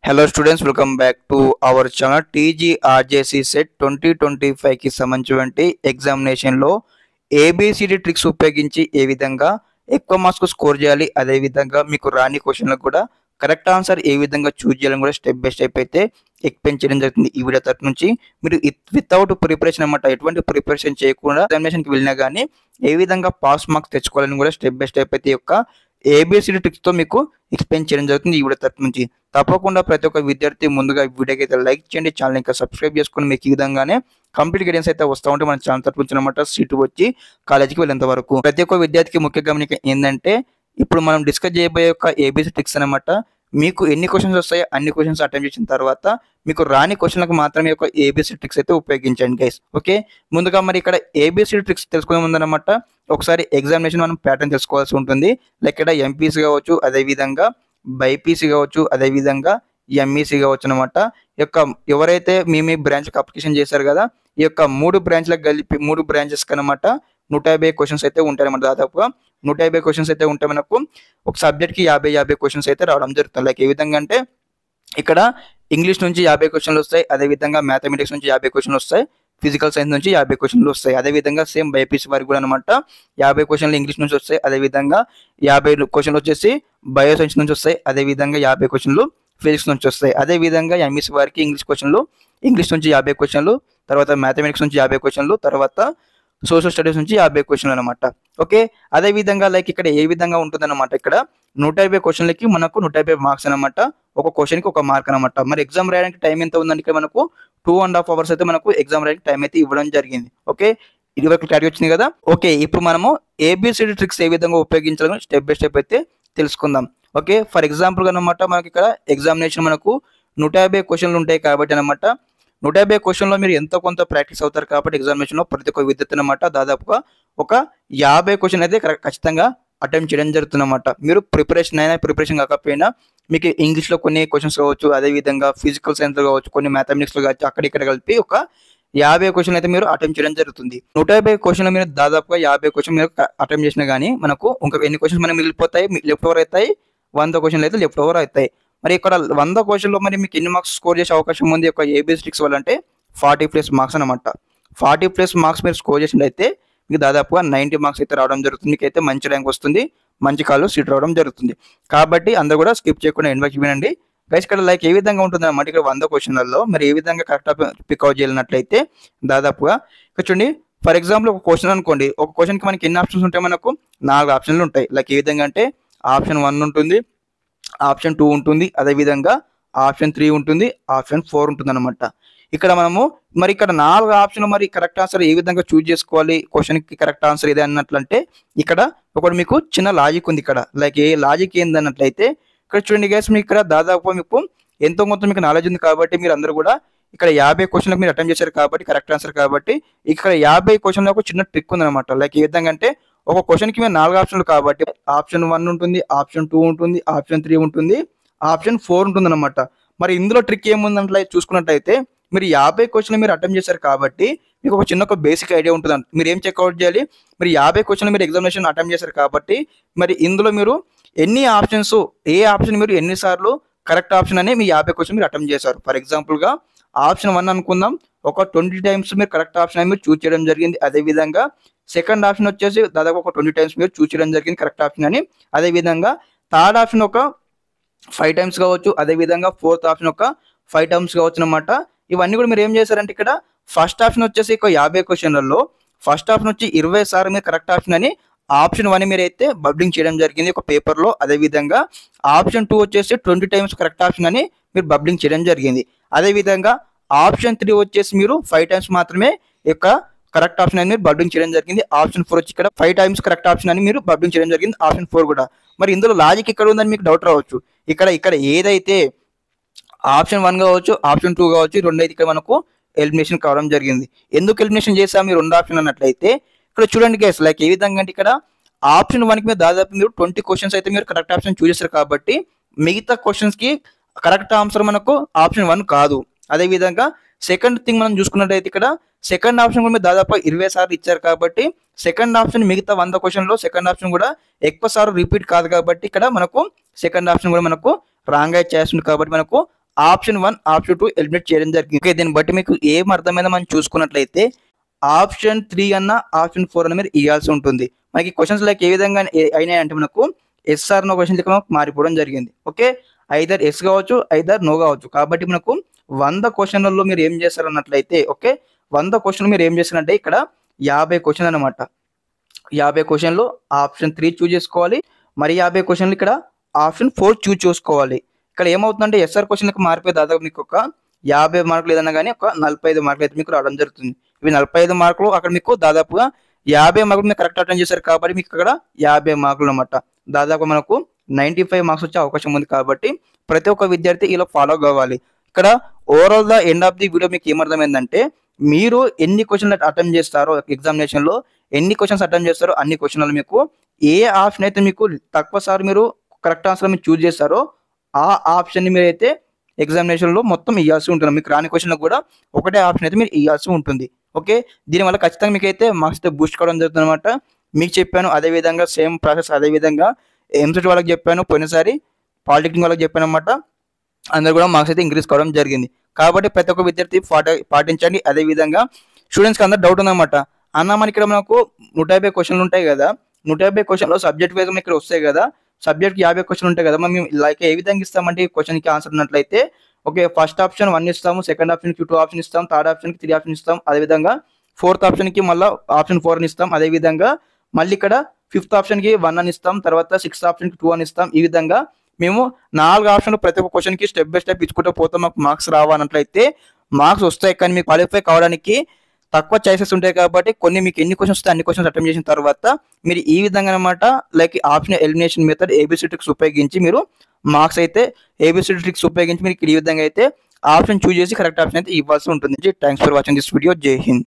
Hello students, welcome back to our channel. TGRJC CET 2025కి సంబంధించినటువంటి ఎగ్జామినేషన్లో ఏబిసిడి ట్రిక్స్ ఉపయోగించి ఏ విధంగా ఎక్కువ మార్క్స్ స్కోర్ చేయాలి, అదేవిధంగా మీకు రాని క్వశ్చన్లకు కూడా కరెక్ట్ ఆన్సర్ ఏ విధంగా చూస్ చేయాలని కూడా స్టెప్ బై స్టెప్ అయితే ఎక్స్ప్లెయిన్ చేయడం జరుగుతుంది. ఈ వీడియో తరఫు నుంచి మీరు వితౌట్ ప్రిపరేషన్ అనమాట, ఎటువంటి ప్రిపరేషన్ చేయకుండా ఎగ్జామినేషన్కి వెళ్ళినా కానీ ఏ విధంగా పాస్ మార్క్స్ తెచ్చుకోవాలని కూడా స్టెప్ బై స్టెప్ అయితే యొక్క ఏబిసిడి ట్రిక్స్తో మీకు ఎక్స్ప్లెయిన్ చేయడం జరుగుతుంది ఈ వీడియో తరఫు నుంచి. తప్పకుండా ప్రతి ఒక్క విద్యార్థి ముందుగా వీడియోకి అయితే లైక్ చేయండి, ఛానల్ ఇంకా సబ్స్క్రైబ్ చేసుకుని మీకు ఈ విధంగానే కంప్లీట్ గైడెన్స్ అయితే వస్తూ ఉంటే మన ఛానల్ తరఫు నుంచి అనమాట. సీటు వచ్చి కాలేజీకి వెళ్ళేంత వరకు ప్రతి ఒక్క విద్యార్థికి ముఖ్య గమనిక ఏంటంటే, ఇప్పుడు మనం డిస్కస్ చేయబోయే యొక్క ఏబిసి ట్రిక్స్ అనమాట. మీకు ఎన్ని క్వశ్చన్స్ వస్తాయో అన్ని క్వశ్చన్స్ అటెంప్ట్ చేసిన తర్వాత మీకు రాని క్వశ్చన్లకు మాత్రమే ఒక ఏబిసి ట్రిక్స్ అయితే ఉపయోగించండి గైస్. ఓకే, ముందుగా మరి ఇక్కడ ఏబిసి ట్రిక్స్ తెలుసుకునే ముందనమాట ఒకసారి ఎగ్జామినేషన్ మనం ప్యాటర్న్ తెలుసుకోవాల్సి ఉంటుంది. లైక్ ఇక్కడ ఎంపీసీ కావచ్చు, అదేవిధంగా బైపీసీ కావచ్చు, అదేవిధంగా ఎంఈసీ కావచ్చు అనమాట. యొక్క ఎవరైతే మీ బ్రాంచ్కి అప్లికేషన్ చేశారు కదా, ఈ యొక్క 3 బ్రాంచ్లకు కలిపి 3 బ్రాంచెస్కి అనమాట 150 క్వశ్చన్స్ అయితే ఉంటాయి అన్నమాట. దాదాపుగా 150 క్వశ్చన్స్ అయితే ఉంటాయి. మనకు ఒక సబ్జెక్ట్కి 50 క్వశ్చన్స్ అయితే రావడం జరుగుతుంది. లైక్ ఏ విధంగా అంటే ఇక్కడ ఇంగ్లీష్ నుంచి 50 క్వశ్చన్లు వస్తాయి, అదేవిధంగా మ్యాథమెటిక్స్ నుంచి 50 క్వశ్చన్లు వస్తాయి, ఫిజికల్ సైన్స్ నుంచి 50 క్వశ్చన్లు వస్తాయి. అదేవిధంగా సేమ్ బైపీసీ వరకు కూడా అనమాట 50 క్వశ్చన్లు ఇంగ్లీష్ నుంచి వస్తాయి, అదేవిధంగా 50 క్వశ్చన్లు వచ్చేసి బయో సైన్స్ నుంచి వస్తాయి, అదేవిధంగా 50 క్వశ్చన్లు ఫిజిక్స్ నుంచి వస్తాయి. అదేవిధంగా ఎంఈసీ వారికి ఇంగ్లీష్ నుంచి 50 క్వశ్చన్లు, తర్వాత మ్యాథమెటిక్స్ నుంచి 50 క్వశ్చన్లు, తర్వాత సోషల్ స్టడీస్ నుంచి 50 క్వశ్చన్లు అనమాట. ఓకే, అదేవిధంగా లైక్ ఇక్కడ ఏ విధంగా ఉంటుందన్నమాట, ఇక్కడ 150 క్వశ్చన్లకి మనకు 150 మార్క్స్ అనమాట. ఒక క్వశ్చన్కి 1 మార్క్ అనమాట. మరి ఎగ్జామ్ రాయడానికి టైం ఎంత ఉందంటే ఇక్కడ మనకు 2.5 అవర్స్ అయితే మనకు ఎగ్జామ్ రాయడానికి టైం అయితే ఇవ్వడం జరిగింది. ఓకే, ఇది వరకు క్లారిటీ వచ్చింది కదా. ఓకే, ఇప్పుడు మనము ఏబిసిడి ట్రిక్స్ ఏ విధంగా ఉపయోగించాలని స్టెప్ బై స్టెప్ అయితే తెలుసుకుందాం. ఓకే, ఫర్ ఎగ్జాంపుల్ అనమాట మనకి ఇక్కడ ఎగ్జామినేషన్ మనకు 150 క్వశ్చన్లు ఉంటాయి కాబట్టి అనమాట 150 క్వశ్చన్లో మీరు ఎంతో కొంత ప్రాక్టీస్ అవుతారు కాబట్టి ఎగ్జామినేషన్లో ప్రతి ఒక్క విద్యార్థి అనమాట దాదాపుగా ఒక 50 క్వశ్చన్ అయితే ఖచ్చితంగా అటెంప్ట్ చేయడం జరుగుతుందన్నమాట. మీరు ప్రిపరేషన్ కాకపోయినా మీకు ఇంగ్లీష్లో కొన్ని క్వశ్చన్స్ కావచ్చు, అదేవిధంగా ఫిజికల్ సైన్స్లో కావచ్చు, కొన్ని మ్యాథమెటిక్స్లో కావచ్చు, అక్కడిక్కడ కలిపి ఒక 50 క్వశ్చన్ అయితే మీరు అటెంప్ట్ చేయడం జరుగుతుంది. 150 క్వశ్చన్లు మీరు దాదాపుగా 50 క్వశ్చన్ మీరు అటెంప్ట్ చేసినా కానీ మనకు ఇంకా ఎన్ని క్వశ్చన్స్ మనకి మిగిలిపోతాయి, లెఫ్ట్ ఓవర్ అవుతాయి, 100 క్వశ్చన్లు అయితే లెఫ్ట్ ఓవర్ అవుతాయి. మరి ఇక్కడ 100 క్వశ్చన్లో మరి మీకు ఎన్ని మార్క్స్ స్కోర్ చేసే అవకాశం ఉంది ఒక ఏబిసి ట్రిక్స్ వల్ల అంటే 40+ మార్క్స్ అనమాట. 40+ మార్క్స్ మీరు స్కోర్ చేసినట్లయితే మీకు దాదాపుగా 90 మార్క్స్ అయితే రావడం జరుగుతుంది. మీకు అయితే మంచి ర్యాంక్ వస్తుంది, మంచి కాల్లో సీట్ రావడం జరుగుతుంది. కాబట్టి అందరూ కూడా స్కిప్ చేయకుండా ఎండ్ వరకు వినండి గైస్. ఇక్కడ లైక్ ఏ విధంగా ఉంటుంది అన్నమాట, ఇక్కడ 100 క్వశ్చన్లలో మరి ఏ విధంగా కరెక్ట్గా పికౌట్ చేయాలన్నట్లయితే దాదాపుగా ఇక్కడ చూడండి. ఫర్ ఎగ్జాంపుల్ ఒక క్వశ్చన్ అనుకోండి, ఒక క్వశ్చన్కి మనకి ఎన్ని ఆప్షన్స్ ఉంటాయి, మనకు 4 ఆప్షన్లు ఉంటాయి. లైక్ ఏ విధంగా అంటే ఆప్షన్ 1 ఉంటుంది, ఆప్షన్ 2 ఉంటుంది, అదేవిధంగా ఆప్షన్ 3 ఉంటుంది, ఆప్షన్ 4 ఉంటుంది అనమాట. ఇక్కడ మనము మరి ఇక్కడ 4 ఆప్షన్లు మరి కరెక్ట్ ఆన్సర్ ఏ విధంగా చూజ్ చేసుకోవాలి, క్వశ్చన్కి కరెక్ట్ ఆన్సర్ ఏది అన్నట్లంటే ఇక్కడ ఒకటి మీకు చిన్న లాజిక్ ఉంది. ఇక్కడ లైక్ ఏ లాజిక్ ఏందన్నట్లయితే ఇక్కడ చూడండి గైస్, మీకు ఇక్కడ దాదాపు మీకు ఎంతో కొంత మీకు నాలెడ్జ్ ఉంది కాబట్టి మీరు అందరూ కూడా ఇక్కడ 50 క్వశ్చన్లకు మీరు అటెంప్ట్ చేశారు కాబట్టి కరెక్ట్ ఆన్సర్ కాబట్టి ఇక్కడ 50 క్వశ్చన్లో ఒక చిన్న ట్రిక్ ఉందన్నమాట. లైక్ ఏ విధంగా అంటే ఒక క్వశ్చన్కి మీరు 4 ఆప్షన్లు కాబట్టి ఆప్షన్ 1 ఉంటుంది, ఆప్షన్ 2 ఉంటుంది, ఆప్షన్ 3 ఉంటుంది, ఆప్షన్ 4 ఉంటుంది అనమాట. మరి ఇందులో ట్రిక్ ఏముందంటే చూసుకున్నట్టయితే మీరు 50 క్వశ్చన్లు మీరు అటెంప్ట్ చేశారు కాబట్టి మీకు ఒక చిన్న బేసిక్ ఐడియా ఉంటుంది. మీరు ఏం చెక్అవుట్ చేయాలి, మీరు 50 క్వశ్చన్లు మీరు ఎగ్జామినేషన్ అటెంప్ట్ చేశారు కాబట్టి మరి ఇందులో మీరు ఎన్ని ఆప్షన్స్, ఏ ఆప్షన్ మీరు ఎన్నిసార్లు కరెక్ట్ ఆప్షన్ అని మీ 50 క్వశ్చన్ మీరు అటెంప్ట్ చేశారు. ఫర్ ఎగ్జాంపుల్గా ఆప్షన్ 1 అనుకుందాం, ఒక 20 టైమ్స్ మీరు కరెక్ట్ ఆప్షన్ అని మీరు చూస్ చేయడం జరిగింది. అదేవిధంగా సెకండ్ ఆప్షన్ వచ్చేసి దాదాపు ఒక 20 టైమ్స్ మీరు చూస్ చేయడం జరిగింది కరెక్ట్ ఆప్షన్ అని. అదేవిధంగా థర్డ్ ఆప్షన్ ఒక 5 టైమ్స్ కావచ్చు, అదేవిధంగా ఫోర్త్ ఆప్షన్ ఒక 5 టైమ్స్ కావచ్చు అనమాట. ఇవన్నీ కూడా మీరు ఏం చేశారంటే ఇక్కడ ఫస్ట్ ఆప్షన్ వచ్చేసి ఒక 50 క్వశ్చన్లలో ఫస్ట్ ఆప్షన్ వచ్చి 20 సార్లు మీరు కరెక్ట్ ఆప్షన్ అని ఆప్షన్ 1 మీరు అయితే బబ్లింగ్ చేయడం జరిగింది ఒక పేపర్లో. అదేవిధంగా ఆప్షన్ 2 వచ్చేసి 20 టైమ్స్ కరెక్ట్ ఆప్షన్ అని మీరు బబ్లింగ్ చేయడం జరిగింది. అదేవిధంగా ఆప్షన్ 3 వచ్చేసి మీరు 5 టైమ్స్ మాత్రమే యొక్క కరెక్ట్ ఆప్షన్ అని మీరు బబ్లింగ్ చేయడం జరిగింది. ఆప్షన్ 4 వచ్చి ఇక్కడ 5 టైమ్స్ కరెక్ట్ ఆప్షన్ అని మీరు బబ్లింగ్ చేయడం జరిగింది, ఆప్షన్ 4 కూడా. మరి ఇందులో లాజిక్ ఇక్కడ ఉందని మీకు డౌట్ రావచ్చు. ఇక్కడ ఏదైతే ఆప్షన్ 1 కావచ్చు, ఆప్షన్ 2 కావచ్చు, రెండు అయితే ఇక్కడ మనకు ఎలిమినేషన్ కావడం జరిగింది. ఎందుకు ఎలిమినేషన్ చేసాము ఈ 2 ఆప్షన్ అన్నట్లయితే ఇక్కడ చూడండి గైస్, లైక్ ఏ విధంగా అంటే ఇక్కడ ఆప్షన్ 1కి మీరు దాదాపు మీరు 20 క్వశ్చన్స్ అయితే మీరు కరెక్ట్ ఆప్షన్ చూస్ చేశారు కాబట్టి మిగతా క్వశ్చన్స్కి కరెక్ట్ ఆన్సర్ మనకు ఆప్షన్ 1 కాదు. అదేవిధంగా సెకండ్ థింగ్ మనం చూసుకున్నట్టయితే ఇక్కడ సెకండ్ ఆప్షన్ కూడా మీరు దాదాపు 20 సార్లు ఇచ్చారు కాబట్టి సెకండ్ ఆప్షన్ మిగతా 100 క్వశ్చన్లో సెకండ్ ఆప్షన్ కూడా ఎక్కువ సార్లు రిపీట్ కాదు కాబట్టి ఇక్కడ మనకు సెకండ్ ఆప్షన్ కూడా మనకు రాంగ్ అయితే చేస్తుంది కాబట్టి మనకు ఆప్షన్ 1, ఆప్షన్ 2 ఎలిమినేట్ చేయడం జరిగింది. ఓకే, దీన్ని బట్టి మీకు ఏం అర్థమైందో మనం చూసుకున్నట్లయితే ఆప్షన్ 3 అన్న ఆప్షన్ 4 అన్న మీరు ఇవ్వాల్సి ఉంటుంది. మనకి క్వశ్చన్స్ లైక్ ఏ విధంగా అయినాయంటే మనకు ఎస్ఆర్ నో క్వశ్చన్ లెక్క మారిపోవడం జరిగింది. ఓకే, ఐదర్ ఎస్ కావచ్చు, ఐదర్ నో కావచ్చు. కాబట్టి మనకు 100 క్వశ్చన్లలో మీరు ఏం చేస్తారు అన్నట్లయితే, ఓకే 100 క్వశ్చన్లు మీరు ఏం చేస్తారంటే ఇక్కడ 50 క్వశ్చన్ అనమాట. 50 క్వశ్చన్లు ఆప్షన్ 3 చూజ్ చేసుకోవాలి. మరి 50 క్వశ్చన్లు ఇక్కడ ఆప్షన్ 4 చూజ్ చేసుకోవాలి. ఇక్కడ ఏమవుతుందంటే ఎస్ఆర్ క్వశ్చన్లకు మారిపోయి దాదాపు మీకు ఒక 50 మార్కులు ఏదన్నా కానీ ఒక 45 మార్కులు అయితే మీకు రావడం జరుగుతుంది. ఇవి 45 మార్కులు అక్కడ మీకు దాదాపుగా 50 మార్కులు మీరు కరెక్ట్ అటెండ్ చేశారు కాబట్టి మీకు ఇక్కడ 50 మార్కులు అనమాట. దాదాపు మనకు 95 మార్క్స్ వచ్చే అవకాశం ఉంది. కాబట్టి ప్రతి ఒక్క విద్యార్థి ఇలా ఫాలో కావాలి. ఇక్కడ overall the end of the video మీకు ఏమర్థమైందంటే మీరు ఎన్ని క్వశ్చన్లు అటెంప్ట్ చేస్తారో ఎగ్జామినేషన్లో ఎన్ని క్వశ్చన్స్ అటెంప్ట్ చేస్తారో అన్ని క్వశ్చన్లు మీకు ఏ ఆప్షన్ అయితే మీకు తక్కువ సార్ మీరు కరెక్ట్ ఆన్సర్ మీరు చూజ్ చేస్తారో ఆ ఆప్షన్ని మీరు అయితే ఎగ్జామినేషన్లో మొత్తం ఇవ్వాల్సి ఉంటుంది. మీకు రాని క్వశ్చన్లకు కూడా ఒకటే ఆప్షన్ అయితే మీరు ఇవ్వాల్సి ఉంటుంది. ఓకే, దీనివల్ల ఖచ్చితంగా మీకు అయితే మార్క్స్ అయితే బూస్ట్ కావడం జరుగుతుంది అనమాట. మీకు చెప్పాను అదేవిధంగా సేమ్ ప్రాసెస్ అదేవిధంగా ఎంసెట్ వాళ్ళకి చెప్పాను, పోయినసారి పాలిటెక్నిక్ వాళ్ళకి చెప్పాను అనమాట. అందరు కూడా మార్క్స్ అయితే ఇంక్రీజ్ కావడం జరిగింది. కాబట్టి ప్రతి ఒక్క విద్యార్థి పాటించండి. అదేవిధంగా స్టూడెంట్స్కి అందరూ డౌట్ ఉందన్నమాట, అన్న మనకి ఇక్కడ మనకు 150 క్వశ్చన్లు ఉంటాయి కదా, 150 క్వశ్చన్లో సబ్జెక్ట్ వైజ్ ఇక్కడ వస్తాయి కదా, సబ్జెక్ట్కి 50 క్వశ్చన్లు ఉంటాయి కదా, మేము లైక్ ఏ విధంగా ఇస్తామంటే ఈ క్వశ్చన్కి ఆన్సర్ ఉన్నట్లయితే ఓకే ఫస్ట్ ఆప్షన్ 1 ఇస్తాము, సెకండ్ ఆప్షన్కి 2 ఆప్షన్ ఇస్తాం, థర్డ్ ఆప్షన్కి 3 ఆప్షన్ ఇస్తాం, అదేవిధంగా ఫోర్త్ ఆప్షన్కి మళ్ళీ ఆప్షన్ 4 అని ఇస్తాం, అదేవిధంగా మళ్ళీ ఇక్కడ ఫిఫ్త్ ఆప్షన్కి 1 అని ఇస్తాం, తర్వాత సిక్స్త్ ఆప్షన్కి 2 అని ఇస్తాం. ఈ విధంగా మేము 4 ఆప్షన్లు ప్రతి ఒక్క క్వశ్చన్కి స్టెప్ బై స్టెప్ ఇచ్చుకుంటూ పోతాం. మాకు మార్క్స్ రావాలన్నట్లయితే మార్క్స్ వస్తాయి, కానీ మీకు క్వాలిఫై కావడానికి తక్కువ చాయిసెస్ ఉంటాయి. కాబట్టి కొన్ని మీకు ఎన్ని క్వశ్చన్స్ వస్తాయి అన్ని క్వశ్చన్స్ అటెంప్ట్ చేసిన తర్వాత మీరు ఈ విధంగా అనమాట like option elimination method A B C D tricks ఉపయోగించి మీరు మార్క్స్ అయితే ఏబిసిడి ట్రిక్స్ ఉపయోగించి మీరు ఈ విధంగా అయితే ఆప్షన్ చూజ్ చేసి కరెక్ట్ ఆప్షన్ అయితే ఇవ్వాల్సి ఉంటుంది. Thanks for watching this video. జై హింద్.